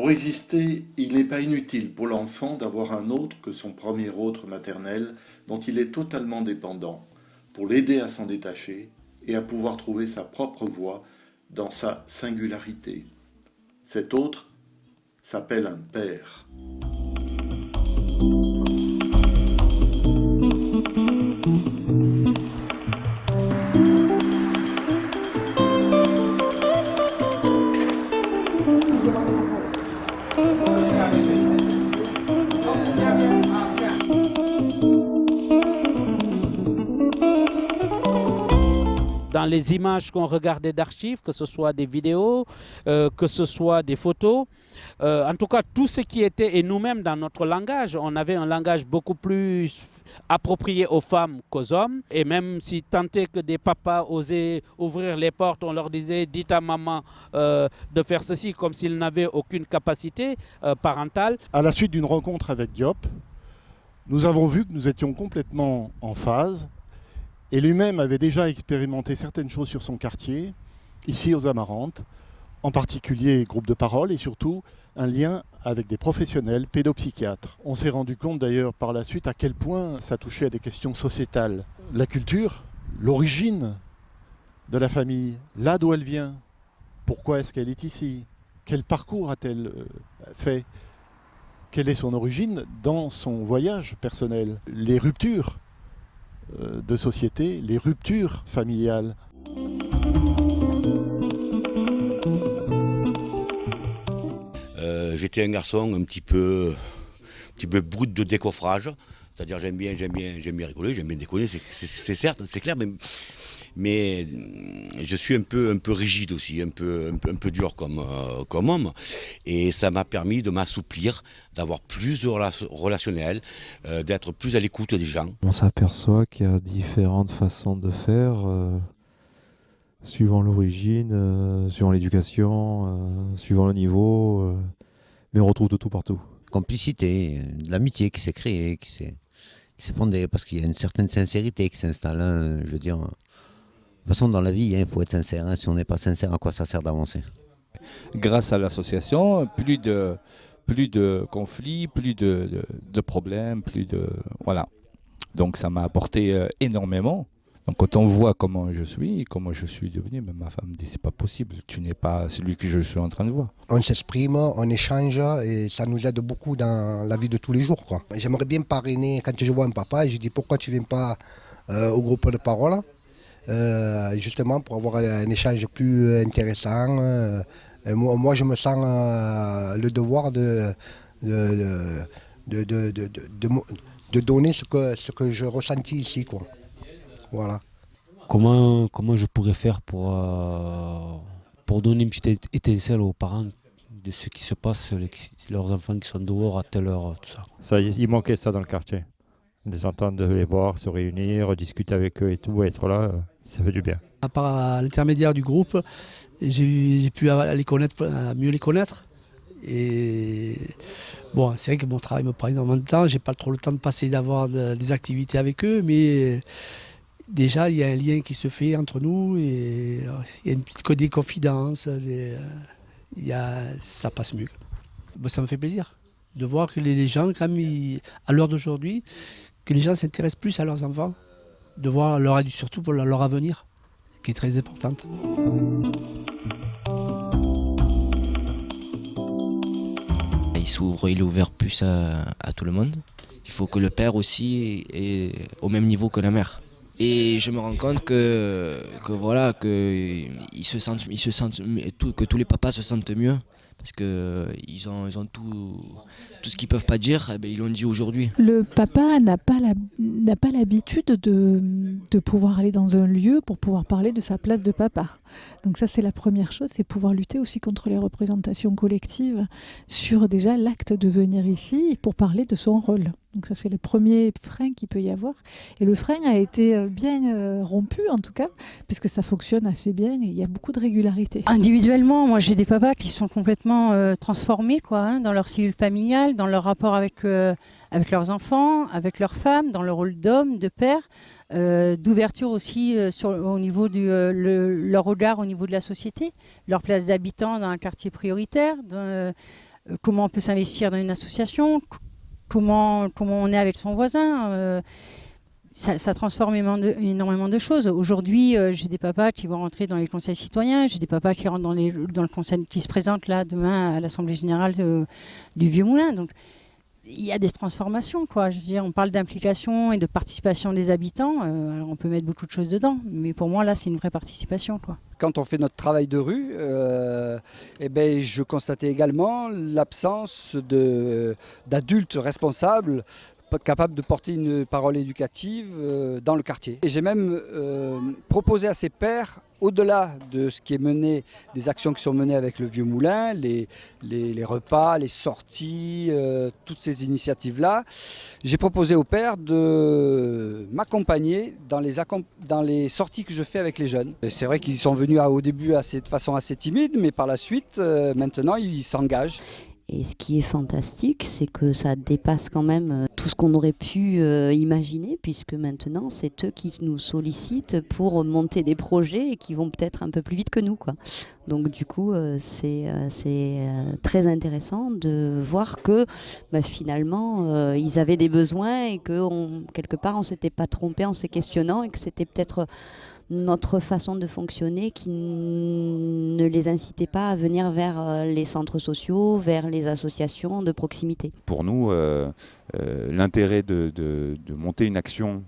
Pour exister, il n'est pas inutile pour l'enfant d'avoir un autre que son premier autre maternel dont il est totalement dépendant, pour l'aider à s'en détacher et à pouvoir trouver sa propre voie dans sa singularité. Cet autre s'appelle un père. Dans les images qu'on regardait d'archives, que ce soit des vidéos, que ce soit des photos, en tout cas tout ce qui était, et nous-mêmes dans notre langage, on avait un langage beaucoup plus approprié aux femmes qu'aux hommes. Et même si tant est que des papas osaient ouvrir les portes, on leur disait « dites à maman de faire ceci » comme s'ils n'avaient aucune capacité parentale. À la suite d'une rencontre avec Diop, nous avons vu que nous étions complètement en phase. Et lui-même avait déjà expérimenté certaines choses sur son quartier, ici aux Amarantes, en particulier groupe de parole et surtout un lien avec des professionnels pédopsychiatres. On s'est rendu compte d'ailleurs par la suite à quel point ça touchait à des questions sociétales. La culture, l'origine de la famille, là d'où elle vient, pourquoi est-ce qu'elle est ici, quel parcours a-t-elle fait, quelle est son origine dans son voyage personnel, les ruptures de société, les ruptures familiales. J'étais un garçon un petit peu brut de décoffrage, c'est-à-dire j'aime bien rigoler, j'aime bien déconner, c'est certes, c'est clair, mais je suis un peu rigide aussi, un peu dur comme homme, et ça m'a permis de m'assouplir, d'avoir plus de relationnel, d'être plus à l'écoute des gens. On s'aperçoit qu'il y a différentes façons de faire, suivant l'origine, suivant l'éducation, suivant le niveau, mais on retrouve de tout partout. Complicité, de l'amitié qui s'est créée, qui s'est fondée, parce qu'il y a une certaine sincérité qui s'installe, hein, je veux dire. De toute façon, dans la vie, il faut être sincère. Hein. Si on n'est pas sincère, à quoi ça sert d'avancer? Grâce à l'association, plus de conflits, plus de problèmes, voilà. Donc ça m'a apporté énormément. Donc quand on voit comment je suis devenu, même ma femme me dit c'est pas possible, tu n'es pas celui que je suis en train de voir. On s'exprime, on échange et ça nous aide beaucoup dans la vie de tous les jours, quoi. J'aimerais bien parrainer, quand je vois un papa, je dis pourquoi tu ne viens pas au groupe de parole, justement pour avoir un échange plus intéressant. Moi je me sens le devoir de donner ce que je ressentis ici, quoi. Voilà. Comment je pourrais faire pour donner une petite étincelle aux parents de ce qui se passe, leurs enfants qui sont dehors à telle heure, tout ça. Ça, il manquait ça dans le quartier. Des ententes de les voir, se réunir, discuter avec eux et tout, être là, ça fait du bien. Par l'intermédiaire du groupe, j'ai pu mieux les connaître. Et bon, c'est vrai que mon travail me prend énormément de temps, j'ai pas trop le temps de passer d'avoir des activités avec eux, mais déjà il y a un lien qui se fait entre nous et il y a une petite des confidences, ça passe mieux. Bon, ça me fait plaisir de voir que les gens, quand même, à l'heure d'aujourd'hui, que les gens s'intéressent plus à leurs enfants, de voir surtout pour leur avenir, qui est très importante. Il s'ouvre, il est ouvert plus à tout le monde. Il faut que le père aussi est au même niveau que la mère. Et je me rends compte que tous les papas se sentent mieux. Parce qu'ils ont tout ce qu'ils ne peuvent pas dire, eh bien, ils l'ont dit aujourd'hui. Le papa n'a pas l'habitude de pouvoir aller dans un lieu pour pouvoir parler de sa place de papa. Donc ça, c'est la première chose, c'est pouvoir lutter aussi contre les représentations collectives sur déjà l'acte de venir ici pour parler de son rôle. Donc ça, c'est le premier frein qu'il peut y avoir. Et le frein a été bien rompu, en tout cas, puisque ça fonctionne assez bien et il y a beaucoup de régularité. Individuellement, moi, j'ai des papas qui sont complètement transformés, quoi, dans leur cellule familiale, dans leur rapport avec leurs enfants, avec leurs femmes, dans leur rôle d'homme, de père, d'ouverture aussi au niveau leur regard au niveau de la société, leur place d'habitant dans un quartier prioritaire, comment on peut s'investir dans une association, comment on est avec son voisin. Ça transforme énormément de choses. Aujourd'hui, j'ai des papas qui vont rentrer dans les conseils citoyens, j'ai des papas qui rentrent dans le conseil qui se présente là demain à l'Assemblée générale du Vieux-Moulin. Donc, il y a des transformations, quoi. Je veux dire, on parle d'implication et de participation des habitants. Alors on peut mettre beaucoup de choses dedans, mais pour moi, là, c'est une vraie participation, quoi. Quand on fait notre travail de rue, je constatais également l'absence d'adultes responsables capables de porter une parole éducative dans le quartier. Et j'ai même proposé à ces pairs, au-delà de ce qui est mené, des actions qui sont menées avec le Vieux Moulin, les repas, les sorties, toutes ces initiatives-là, j'ai proposé aux pairs de m'accompagner dans les sorties que je fais avec les jeunes. Et c'est vrai qu'ils sont venus au début de façon assez timide, mais par la suite, maintenant, ils s'engagent. Et ce qui est fantastique, c'est que ça dépasse quand même tout ce qu'on aurait pu imaginer, puisque maintenant, c'est eux qui nous sollicitent pour monter des projets et qui vont peut-être un peu plus vite que nous, quoi. Donc du coup, c'est très intéressant de voir que finalement, ils avaient des besoins et que quelque part, on ne s'était pas trompé en se questionnant et que c'était peut-être notre façon de fonctionner qui ne les incitait pas à venir vers les centres sociaux, vers les associations de proximité. Pour nous, l'intérêt de monter une action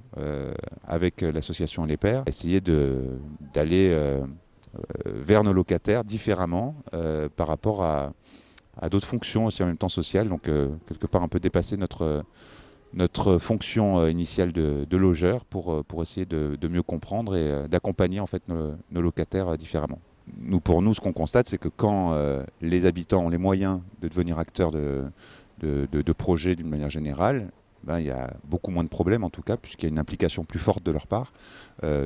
avec l'association Les Pairs, essayer d'aller vers nos locataires différemment par rapport à d'autres fonctions aussi en même temps sociales, donc quelque part un peu dépasser notre fonction initiale de logeur pour essayer de mieux comprendre et d'accompagner en fait nos locataires différemment. Pour nous, ce qu'on constate, c'est que quand les habitants ont les moyens de devenir acteurs de projets d'une manière générale, il y a beaucoup moins de problèmes en tout cas, puisqu'il y a une implication plus forte de leur part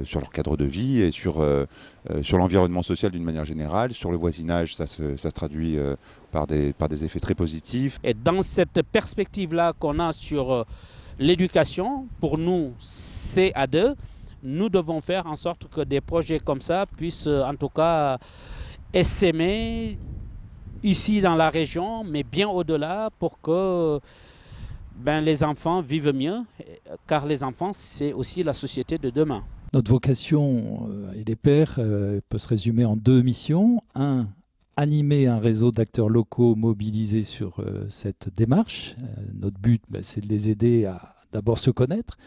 sur leur cadre de vie et sur l'environnement social d'une manière générale. Sur le voisinage, ça se traduit par des effets très positifs. Et dans cette perspective-là qu'on a sur l'éducation, pour nous, c'est à deux. Nous devons faire en sorte que des projets comme ça puissent en tout cas essaimer ici dans la région, mais bien au-delà pour que les enfants vivent mieux, car les enfants, c'est aussi la société de demain. Notre vocation et les pairs peut se résumer en deux missions. Un, animer un réseau d'acteurs locaux mobilisés sur cette démarche. Notre but, c'est de les aider à d'abord se connaître,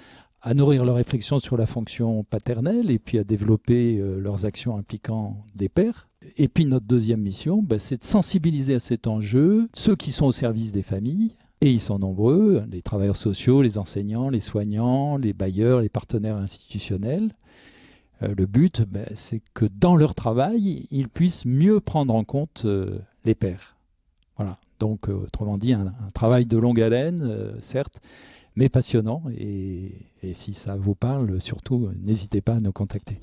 à nourrir leur réflexion sur la fonction paternelle et puis à développer leurs actions impliquant des pairs. Et puis notre deuxième mission, c'est de sensibiliser à cet enjeu ceux qui sont au service des familles. Et ils sont nombreux, les travailleurs sociaux, les enseignants, les soignants, les bailleurs, les partenaires institutionnels. Le but, c'est que dans leur travail, ils puissent mieux prendre en compte les pairs. Voilà. Donc, autrement dit, un travail de longue haleine, certes, mais passionnant. Et si ça vous parle, surtout, n'hésitez pas à nous contacter.